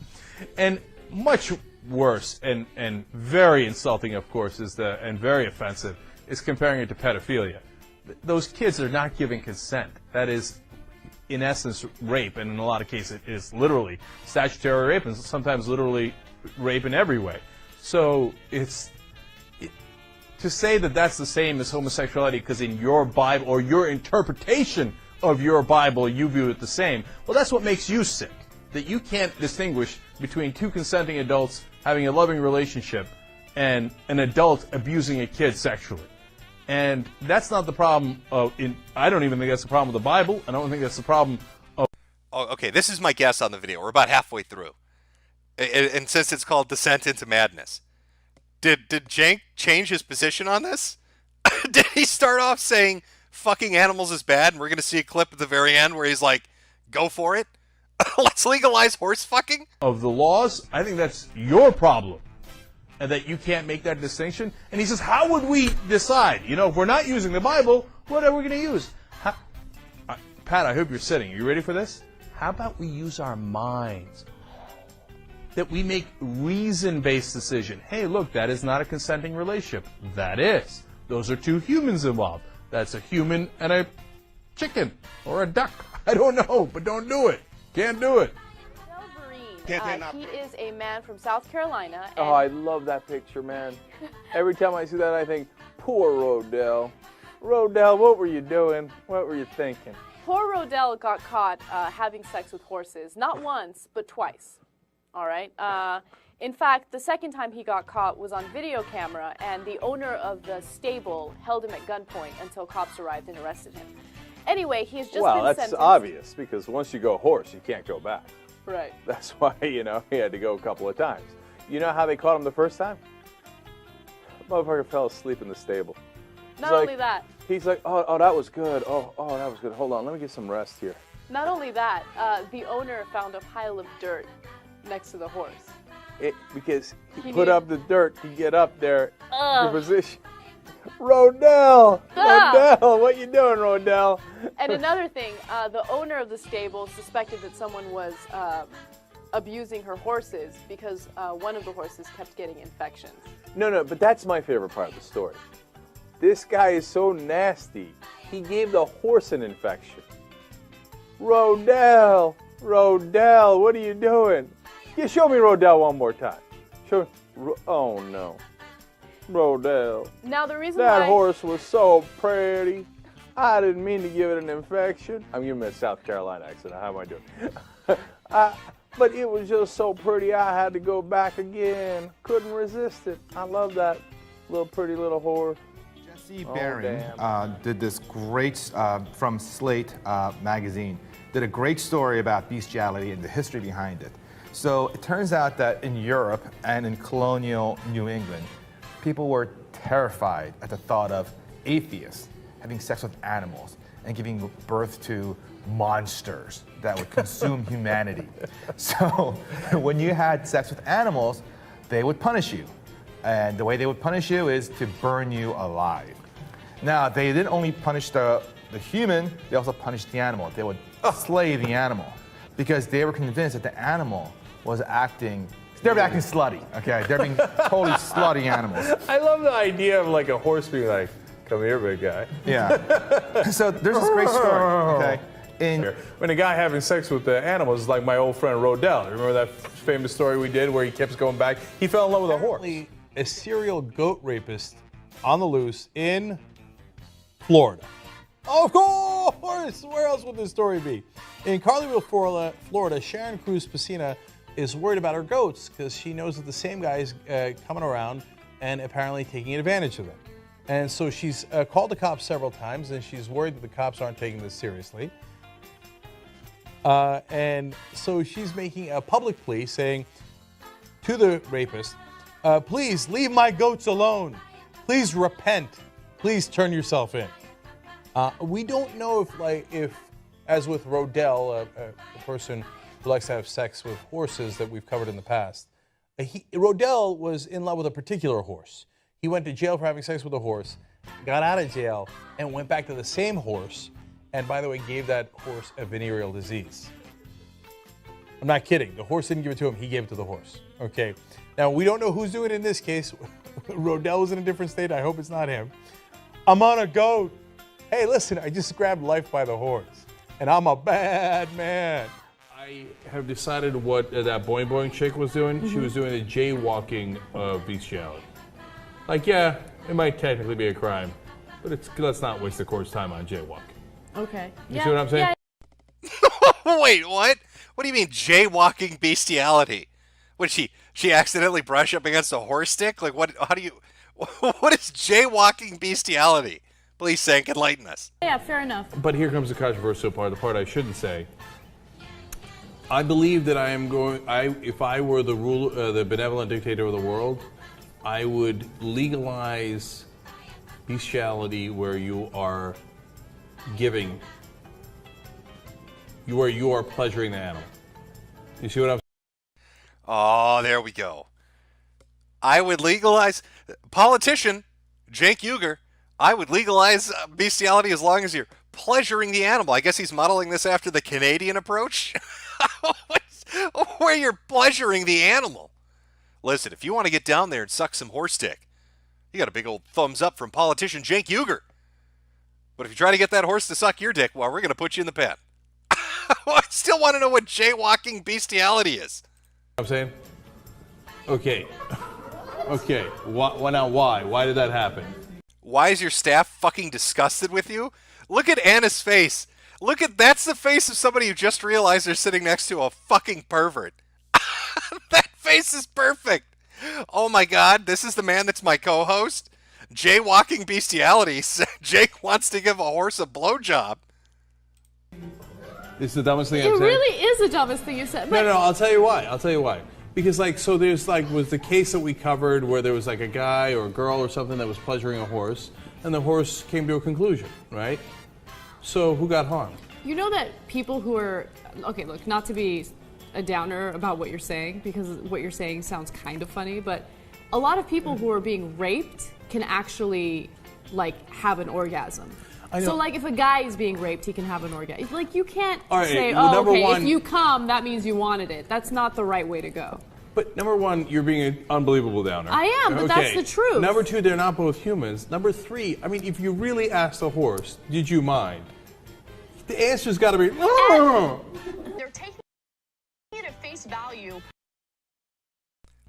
And much worse and very insulting, of course, and very offensive is comparing it to pedophilia. Those kids are not giving consent. That is, in essence, rape, and in a lot of cases it is literally statutory rape and sometimes literally rape in every way. So to say that that's the same as homosexuality because in your Bible or your interpretation of your Bible you view it the same, well, that's what makes you sick. That you can't distinguish between two consenting adults having a loving relationship and an adult abusing a kid sexually. And that's not the problem I don't even think that's the problem with the Bible. I don't think that's the problem of... Oh, okay, this is my guess on the video. We're about halfway through. And since it's called Descent into Madness, did Cenk change his position on this? Did he start off saying fucking animals is bad, and we're going to see a clip at the very end where he's like, go for it? Let's legalize horse fucking? Of the laws, I think that's your problem. And that you can't make that distinction. And he says, how would we decide? You know, if we're not using the Bible, what are we going to use? Pat, I hope you're sitting. Are you ready for this? How about we use our minds? That we make reason-based decision. Hey, look, that is not a consenting relationship. That is. Those are two humans involved. That's a human and a chicken or a duck. I don't know, but don't do it. Can't do it. He is a man from South Carolina. And oh, I love that picture, man. Every time I see that, I think, poor Rodell. Rodell, what were you doing? What were you thinking? Poor Rodell got caught having sex with horses, not once, but twice. All right? In fact, the second time he got caught was on video camera, and the owner of the stable held him at gunpoint until cops arrived and arrested him. Anyway, he has just been sentenced. Well, that's obvious, because once you go horse, you can't go back. Right. That's why, you know, he had to go a couple of times. You know how they caught him the first time? The motherfucker fell asleep in the stable. Not only that. He's like, oh, that was good. Oh, that was good. Hold on, let me get some rest here. Not only that, the owner found a pile of dirt next to the horse. Because he put up the dirt to get up there to position. Rodell! Rodell! What you doing, Rodell? And another thing, the owner of the stable suspected that someone was abusing her horses because one of the horses kept getting infections. No, but that's my favorite part of the story. This guy is so nasty, he gave the horse an infection. Rodell! Rodell, what are you doing? Yeah, show me Rodell one more time. Show me. Oh, no. Rodell. Now the reason that horse was so pretty. I didn't mean to give it an infection. I'm giving it a South Carolina accent. How am I doing? But it was just so pretty. I had to go back again. Couldn't resist it. I love that little pretty little horse. Jesse Barron did this great from Slate magazine. Did a great story about bestiality and the history behind it. So it turns out that in Europe and in colonial New England, people were terrified at the thought of atheists having sex with animals and giving birth to monsters that would consume humanity. So when you had sex with animals, they would punish you. And the way they would punish you is to burn you alive. Now, they didn't only punish the human, they also punished the animal. They would slay the animal because they were convinced that the animal was acting slutty, okay? They're being totally slutty animals. I love the idea of like a horse being like, come here, big guy. Yeah. So there's this great story, okay? When a guy having sex with the animals is like my old friend Rodell. Remember that famous story we did where he kept going back? He fell in love with a horse. A serial goat rapist on the loose in Florida. Of course! Where else would this story be? In Carleyville, Florida, Sharon Cruz Pacina is worried about her goats because she knows that the same guy is coming around and apparently taking advantage of them. And so she's called the cops several times, and she's worried that the cops aren't taking this seriously. And so she's making a public plea saying to the rapist, please leave my goats alone. Please repent. Please turn yourself in. We don't know if as with Rodell, a person who likes to have sex with horses that we've covered in the past, Rodell was in love with a particular horse. He went to jail for having sex with a horse, got out of jail, and went back to the same horse, and by the way, gave that horse a venereal disease. I'm not kidding. The horse didn't give it to him. He gave it to the horse. Okay. Now, we don't know who's doing it in this case. Rodell is in a different state. I hope it's not him. I'm on a goat. Hey, listen, I just grabbed life by the horns, and I'm a bad man. I have decided what that Boing Boing chick was doing. She was doing the jaywalking of bestiality. Like, yeah, it might technically be a crime, but let's not waste the court's time on jaywalking. Okay. You see what I'm saying? Wait, what? What do you mean jaywalking bestiality? What, she accidentally brush up against a horse stick? Like, what? How do you? What is jaywalking bestiality? Please, Cenk, enlighten us. Yeah, fair enough. But here comes the controversial part, the part I shouldn't say. I believe that if I were the benevolent dictator of the world, I would legalize bestiality where you are giving, where you are pleasuring the animal. You see what I'm saying? Oh, there we go. I would legalize, politician Cenk Uygur, I would legalize bestiality as long as you're pleasuring the animal. I guess he's modeling this after the Canadian approach, where you're pleasuring the animal. Listen, if you want to get down there and suck some horse dick, you got a big old thumbs up from politician Cenk Uygur. But if you try to get that horse to suck your dick, well, we're going to put you in the pen. I still want to know what jaywalking bestiality is. I'm saying? Okay. Okay. Now why? Why did that happen? Why is your staff fucking disgusted with you? Look at Anna's face. That's the face of somebody who just realized they're sitting next to a fucking pervert. That face is perfect. Oh my God, this is the man that's my co-host? Jaywalking bestiality. Jake wants to give a horse a blowjob. It's the dumbest thing It I've said. really is the dumbest thing you said. No, I'll tell you why. Because was the case that we covered where there was like a guy or a girl or something that was pleasuring a horse, and the horse came to a conclusion, right? So who got harmed? You know that people who are, okay, look, not to be a downer about what you're saying, because what you're saying sounds kind of funny, but a lot of people who are being raped can actually, like, have an orgasm. I know. So, like, if a guy is being raped, he can have an orgasm. Like, you can't say, well, if you come, that means you wanted it. That's not the right way to go. But number one, you're being an unbelievable downer. I am, but that's the truth. Number two, they're not both humans. Number three, I mean, if you really asked the horse, did you mind? The answer's got to be, oh. They're taking it at face value.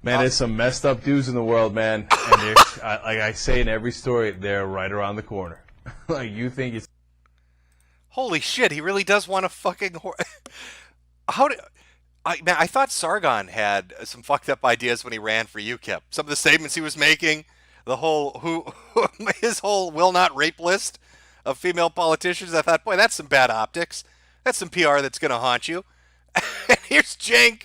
Man, there's some messed up dudes in the world, man. And like I say in every story, they're right around the corner. Like, you think it's... Holy shit, he really does want a fucking horse. I thought Sargon had some fucked up ideas when he ran for UKIP. Some of the statements he was making, his whole will not rape list of female politicians. I thought, boy, that's some bad optics. That's some PR that's going to haunt you. And here's Cenk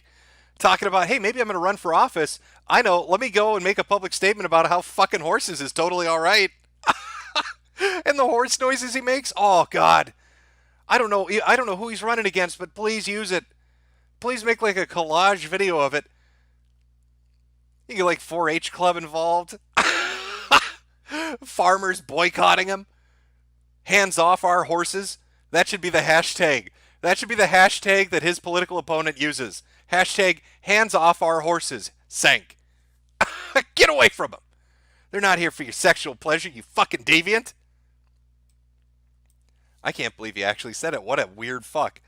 talking about, hey, maybe I'm going to run for office. I know, let me go and make a public statement about how fucking horses is totally all right. And the horse noises he makes, oh, God. I don't know who he's running against, but please use it. Please make like a collage video of it. You get like 4-H club involved. Farmers boycotting him. Hands off our horses. That should be the hashtag. That should be the hashtag that his political opponent uses. Hashtag hands off our horses. Cenk. Get away from them. They're not here for your sexual pleasure, you fucking deviant. I can't believe he actually said it. What a weird fuck.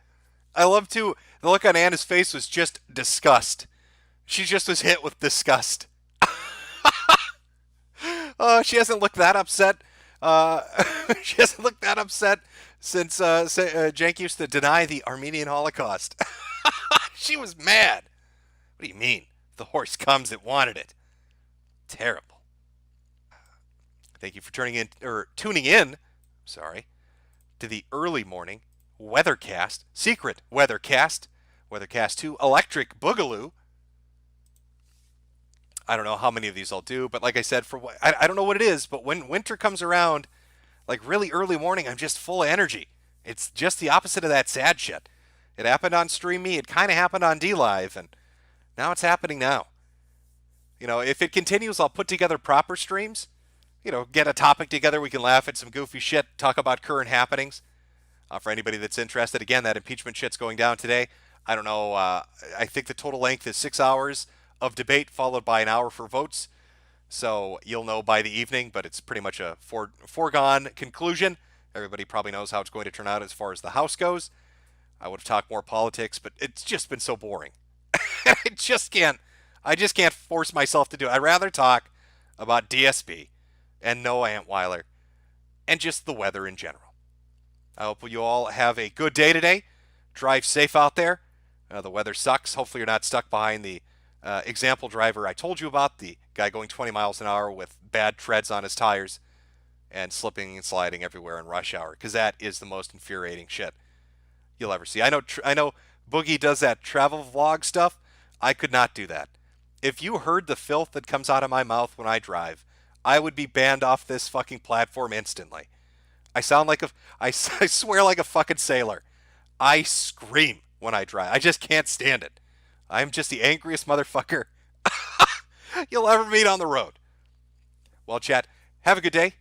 I love to, the look on Anna's face was just disgust. She just was hit with disgust. She hasn't looked that upset. She hasn't looked that upset since Cenk used to deny the Armenian Holocaust. She was mad. What do you mean? The horse comes, it wanted it. Terrible. Thank you for tuning in, to the early morning weathercast, secret weathercast 2, Electric Boogaloo. I don't know how many of these I'll do, but like I said, I don't know what it is, but when winter comes around, like really early morning, I'm just full of energy. It's just the opposite of that sad shit. It happened on Stream Me, it kind of happened on D Live, and now it's happening now. If it continues, I'll put together proper streams. Get a topic together. We can laugh at some goofy shit, talk about current happenings. For anybody that's interested, again, that impeachment shit's going down today. I don't know. I think the total length is 6 hours of debate, followed by an hour for votes. So you'll know by the evening, but it's pretty much a foregone conclusion. Everybody probably knows how it's going to turn out as far as the House goes. I would have talked more politics, but it's just been so boring. I just can't force myself to do it. I'd rather talk about DSP and Noah Antweiler and just the weather in general. I hope you all have a good day today. Drive safe out there. The weather sucks. Hopefully you're not stuck behind the example driver I told you about, the guy going 20 miles an hour with bad treads on his tires and slipping and sliding everywhere in rush hour, because that is the most infuriating shit you'll ever see. I know Boogie does that travel vlog stuff. I could not do that. If you heard the filth that comes out of my mouth when I drive, I would be banned off this fucking platform instantly. I swear like a fucking sailor. I scream when I drive. I just can't stand it. I'm just the angriest motherfucker you'll ever meet on the road. Well, chat, have a good day.